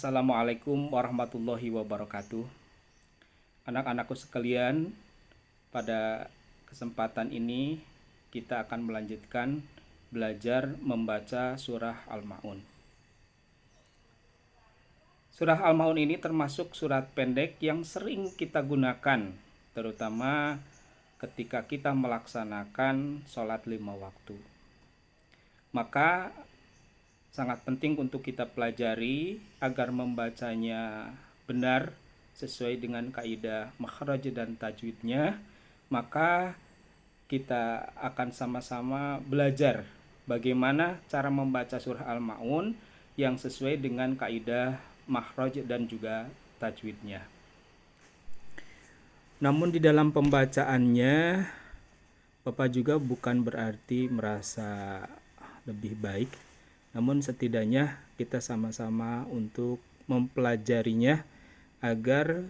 Assalamualaikum warahmatullahi wabarakatuh. Anak-anakku sekalian, pada kesempatan ini kita akan melanjutkan belajar membaca surah Al-Ma'un. Surah Al-Ma'un ini termasuk surat pendek yang sering kita gunakan, terutama ketika kita melaksanakan sholat 5 waktu. Maka sangat penting untuk kita pelajari agar membacanya benar sesuai dengan kaidah makhraj dan tajwidnya. Maka kita akan sama-sama belajar bagaimana cara membaca surah Al-Ma'un yang sesuai dengan kaidah makhraj dan juga tajwidnya. Namun di dalam pembacaannya, Bapak juga bukan berarti merasa lebih baik, namun setidaknya kita sama-sama untuk mempelajarinya agar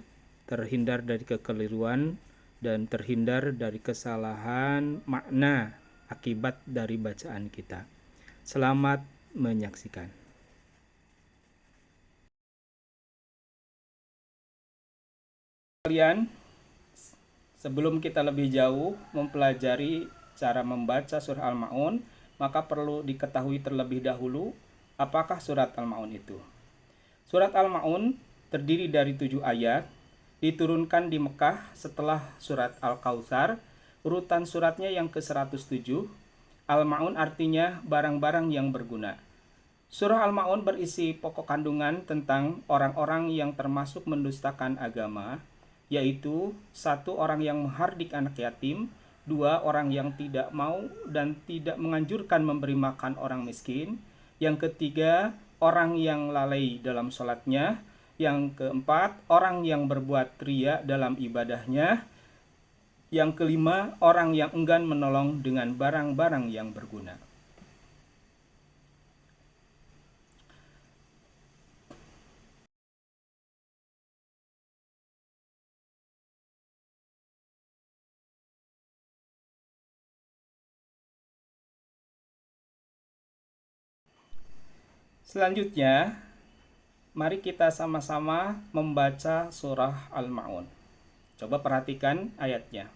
terhindar dari kekeliruan dan terhindar dari kesalahan makna akibat dari bacaan kita. Selamat menyaksikan. Kalian, sebelum kita lebih jauh mempelajari cara membaca surah Al-Ma'un, maka perlu diketahui terlebih dahulu apakah surat Al-Ma'un itu. Surat Al-Ma'un terdiri dari 7 ayat, diturunkan di Mekah setelah surat Al-Kautsar. Urutan suratnya yang ke-107. Al-Ma'un artinya barang-barang yang berguna. Surah Al-Ma'un berisi pokok kandungan tentang orang-orang yang termasuk mendustakan agama, yaitu 1. Orang yang menghardik anak yatim, 2. Orang yang tidak mau dan tidak menganjurkan memberi makan orang miskin. Yang ketiga, orang yang lalai dalam sholatnya. Yang keempat, orang yang berbuat riya dalam ibadahnya. Yang kelima, orang yang enggan menolong dengan barang-barang yang berguna. Selanjutnya, mari kita sama-sama membaca surah Al-Ma'un. Coba perhatikan ayatnya.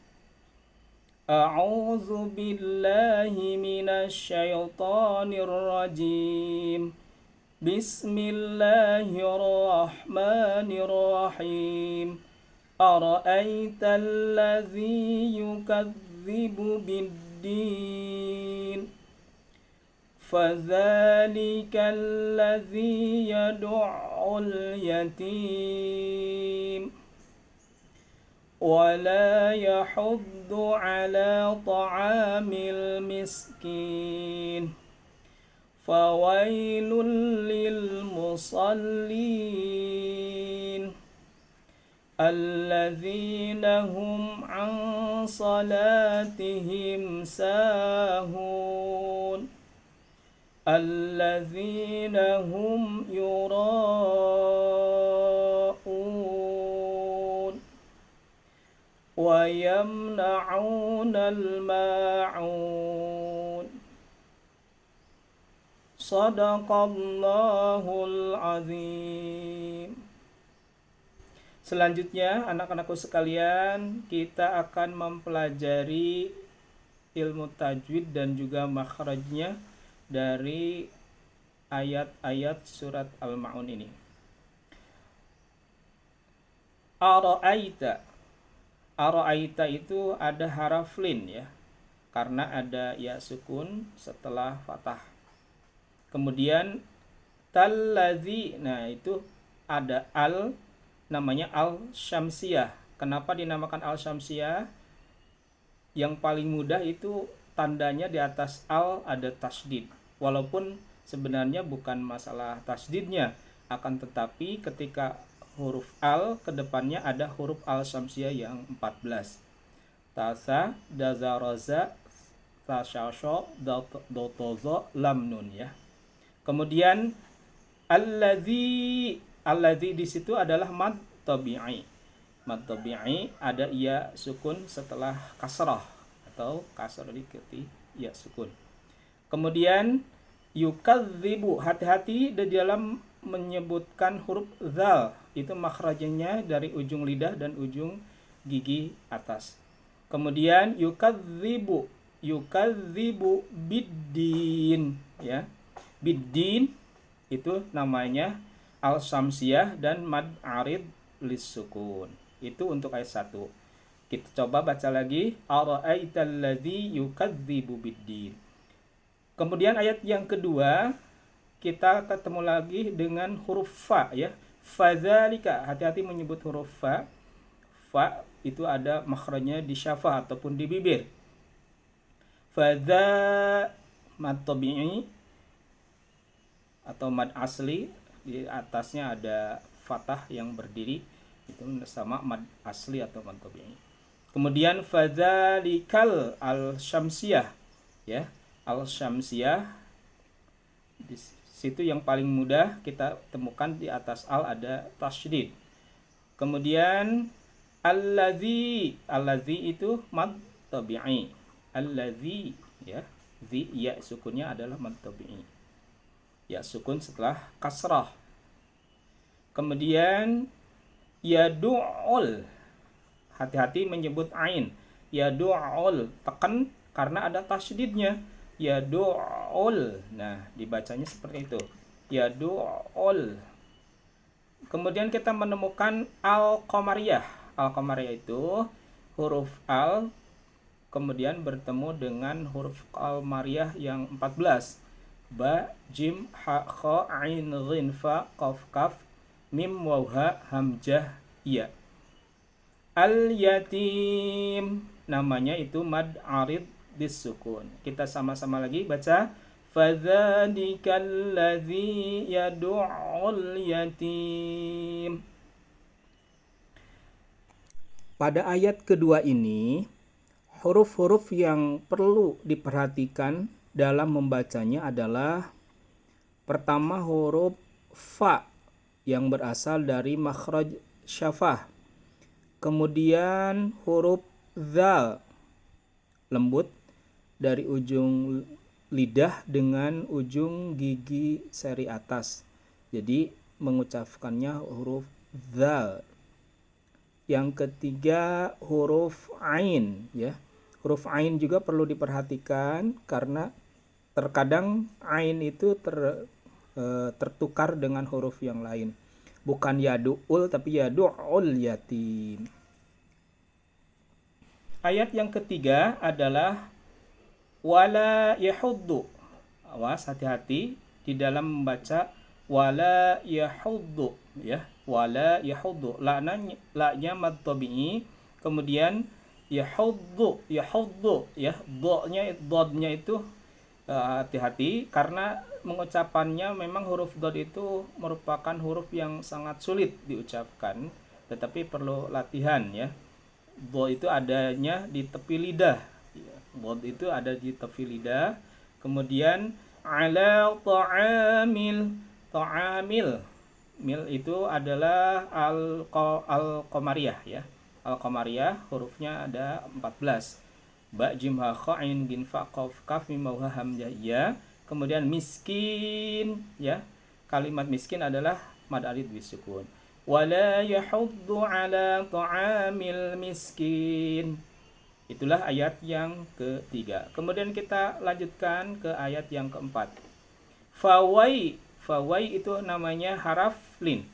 A'udzu billahi minasyaitonir rajim. Bismillahirrahmanirrahim. Ara'aital ladzi yukadzibu bid-din. فذلك الذي يدع اليتيم ولا يحض على طعام المسكين فويل للمصلين الذين هم عن صلاتهم ساهون الذين هم يراءون ويمنعون الماعون صدق الله العظيم. Selanjutnya, anak-anakku sekalian, kita akan mempelajari ilmu tajwid dan juga makhrajnya dari ayat-ayat surat Al-Ma'un ini. Ara'aita. Ara'aita itu ada haraf lin ya, karena ada ya sukun setelah fathah. Kemudian talladzi, nah itu ada al, namanya al-syamsiyah. Kenapa dinamakan al-syamsiyah? Yang paling mudah itu tandanya di atas al ada tasdid, walaupun sebenarnya bukan masalah tasdidnya, akan tetapi ketika huruf al kedepannya ada huruf al syamsiyah yang 14. Tasa, daza, roza, tasyasho, dotozo, lam nun ya. Kemudian alladzi di situ adalah mad tabi'i. Mad tabi'i ada iya sukun setelah kasrah atau kasrah diketi ya sukun. Kemudian yukadzibu, hati-hati di dalam menyebutkan huruf zal, itu makhrajnya dari ujung lidah dan ujung gigi atas. Kemudian yukadzibu biddin, ya. Biddin itu namanya al-syamsiyah dan mad arid lis-sukun. Itu untuk ayat 1. Kita coba baca lagi, ara'aital ladzi yukadzibu biddin. Kemudian ayat yang kedua kita ketemu lagi dengan huruf fa, ya. Fadzalika, hati-hati menyebut huruf fa. Fa itu ada makhrajnya di syafah ataupun di bibir. Fadza mad tabi'i atau mad asli, di atasnya ada fathah yang berdiri, itu sama mad asli atau mad tabi'i. Kemudian fadzalikal al-syamsiyah, ya. Al-syamsiyah di situ yang paling mudah kita temukan, di atas al ada tasydid. Kemudian allazi itu mad tabi'i. Allazi, ya. Zi, ya sukunnya adalah mad tabi'i. Ya sukun setelah kasrah. Kemudian yadu'ul, hati-hati menyebut ain. Yadu'ul, tekan karena ada tasydidnya. Yadu'ul, nah dibacanya seperti itu, yadu'ul. Kemudian kita menemukan al-qamariyah. Al-qamariyah itu huruf al kemudian bertemu dengan huruf qamariyah yang 14. Ba, jim, ha, kha, ain, ghin, fa, qaf, kaf, mim, waw, ha, hamzah, ya. Al-yatim, namanya itu mad arid disukun. Kita sama-sama lagi baca, fadzalikal ladzi yad'ul yatim. Pada ayat kedua ini, huruf-huruf yang perlu diperhatikan dalam membacanya adalah pertama huruf fa yang berasal dari makhraj syafah. Kemudian huruf zal, lembut dari ujung lidah dengan ujung gigi seri atas. Jadi mengucapkannya huruf zal. Yang ketiga huruf ain, ya. Huruf ain juga perlu diperhatikan karena terkadang ain itu tertukar dengan huruf yang lain. Bukan yadu'ul tapi yadu'ul yatim. Ayat yang ketiga adalah wala yahuddu. Awas, hati-hati di dalam membaca wala yahuddu, ya. Wala yahuddu, la-nya mad tabi'i, kemudian yahuddu, ya. Dodnya itu hati-hati karena mengucapannya memang huruf dod itu merupakan huruf yang sangat sulit diucapkan, tetapi perlu latihan, ya. Dod itu adanya di tepi lidah. Dod itu ada di tepi lidah. Kemudian ala ta'amil. Mil itu adalah al-qamariyah, ya. Al-qamariyah hurufnya ada 14. Ba, jim, ha, kha, ain, ghin, fa, qaf, kaf, mim, waw, ha, hamzah, ya. Kemudian miskin, ya. Kalimat miskin adalah mad arid bisukun. Wala yahuddu ala ta'amil miskin. Itulah ayat yang ketiga. Kemudian kita lanjutkan ke ayat yang keempat. Fawai itu namanya haraf lin.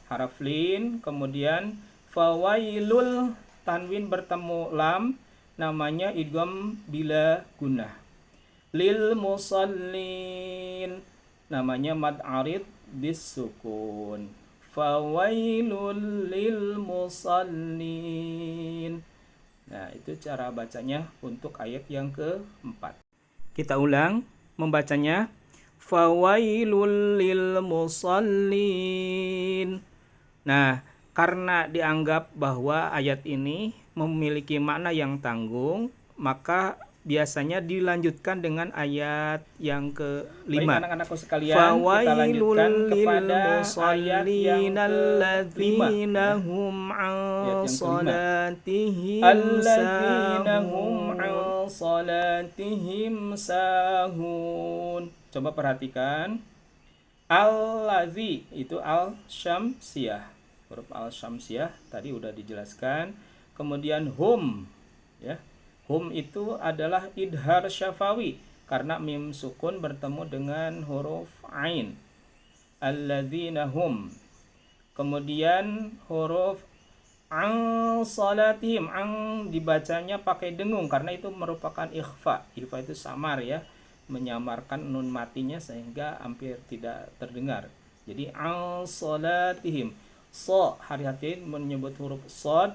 Haraf lin, kemudian fawailul, tanwin bertemu lam, namanya idgham bila gunnah. Lil musallin, namanya mad arid bisukun. Fawailul lil musallin. Nah, itu cara bacanya untuk ayat yang keempat. Kita ulang membacanya. Fawailul lil musallin. Nah, karena dianggap bahwa ayat ini memiliki makna yang tanggung, maka biasanya dilanjutkan dengan ayat yang kelima. Baik anak-anakku sekalian, kita lanjutkan kepada ayat yang kelima. Alladzina hum an salatihim sahun. Coba perhatikan. Allazi itu al-syamsiyah. Huruf al-syamsiyah tadi udah dijelaskan. Kemudian hum, ya. Hum itu adalah idhar syafawi karena mim sukun bertemu dengan huruf ain. Allazina hum. Kemudian huruf ang salatihim, ang dibacanya pakai dengung karena itu merupakan ikhfa. Ikhfa itu samar ya, menyamarkan nun matinya sehingga hampir tidak terdengar. Jadi ang salatihim. So, hati-hati menyebut huruf sod.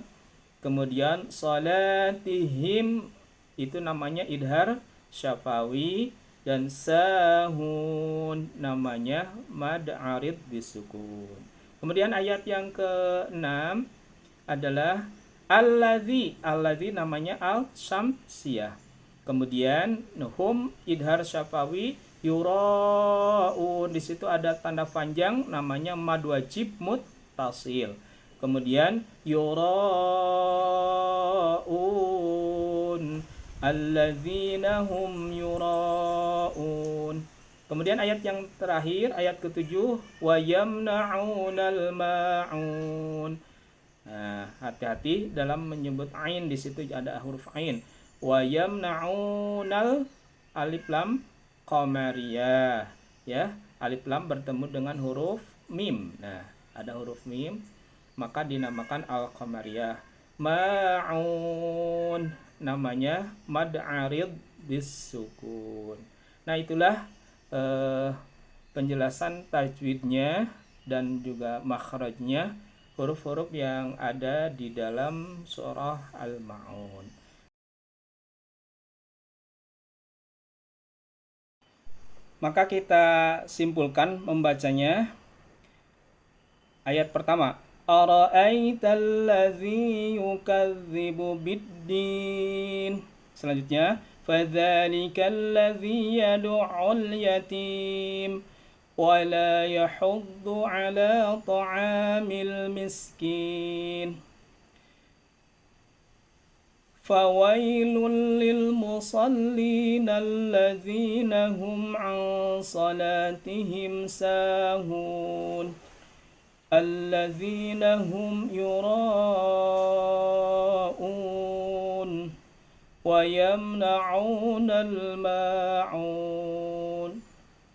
Kemudian salatihim itu namanya idhar syafawi, dan sahun namanya mad arid disukun. Kemudian ayat yang ke-6 adalah allazi. Allazi namanya al-syamsiyah. Kemudian hum idhar syafawi yuraun. Di situ ada tanda panjang namanya mad wajib muttasil. Kemudian yuraun. Allazina hum yuraun. Kemudian ayat yang terakhir, ayat ke-7, wa yamna'unal ma'un. Nah, hati-hati dalam menyebut ain, di situ ada huruf ain. Wa yamna'unal alif lam qamariyah, ya. Alif lam bertemu dengan huruf mim. Nah, ada huruf mim, maka dinamakan al-qamariyah. Ma'un namanya mad arid bisukun. Nah, itulah penjelasan tajwidnya dan juga makhrajnya huruf-huruf yang ada di dalam surah Al-Ma'un. Maka kita simpulkan membacanya. Ayat pertama, ara'aital ladzi yukadzibu biddin. Selanjutnya, fadzalikal ladzi yad'ul yatim wa la yahuddu 'ala ta'amil miskin. Fawailul lil musallin alladzina hum 'an salatihim sahun. Alladzina hum yura'un wa yamna'unal ma'un.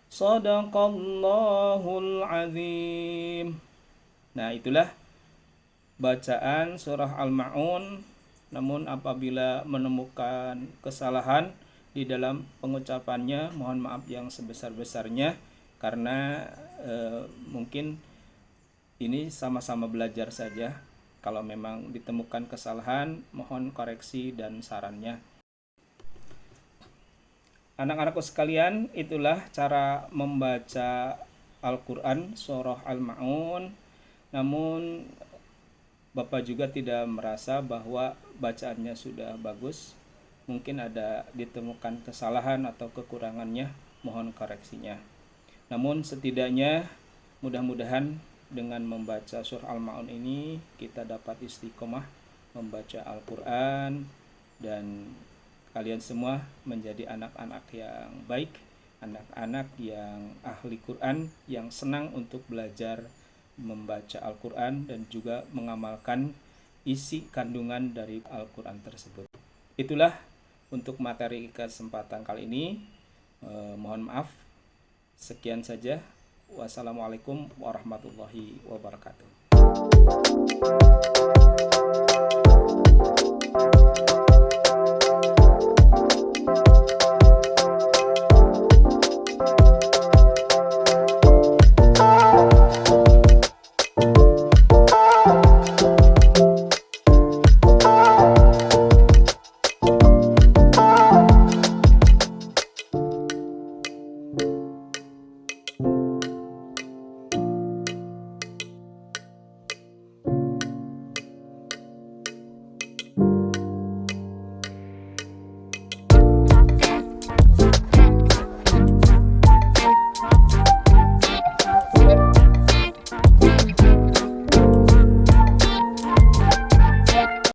Shadaqallahul azim. Nah, itulah bacaan surah Al-Ma'un. Namun apabila menemukan kesalahan di dalam pengucapannya, mohon maaf yang sebesar-besarnya karena mungkin ini sama-sama belajar saja. Kalau memang ditemukan kesalahan, mohon koreksi dan sarannya. Anak-anakku sekalian, itulah cara membaca Al-Quran surah Al-Ma'un. Namun Bapak juga tidak merasa bahwa bacaannya sudah bagus. Mungkin ada ditemukan kesalahan atau kekurangannya, mohon koreksinya. Namun setidaknya mudah-mudahan dengan membaca surah Al-Ma'un ini kita dapat istiqomah membaca Al-Quran dan kalian semua menjadi anak-anak yang baik, anak-anak yang ahli Quran, yang senang untuk belajar membaca Al-Quran dan juga mengamalkan isi kandungan dari Al-Quran tersebut. Itulah untuk materi kesempatan kali ini. Mohon maaf. Sekian saja. Wassalamualaikum warahmatullahi wabarakatuh.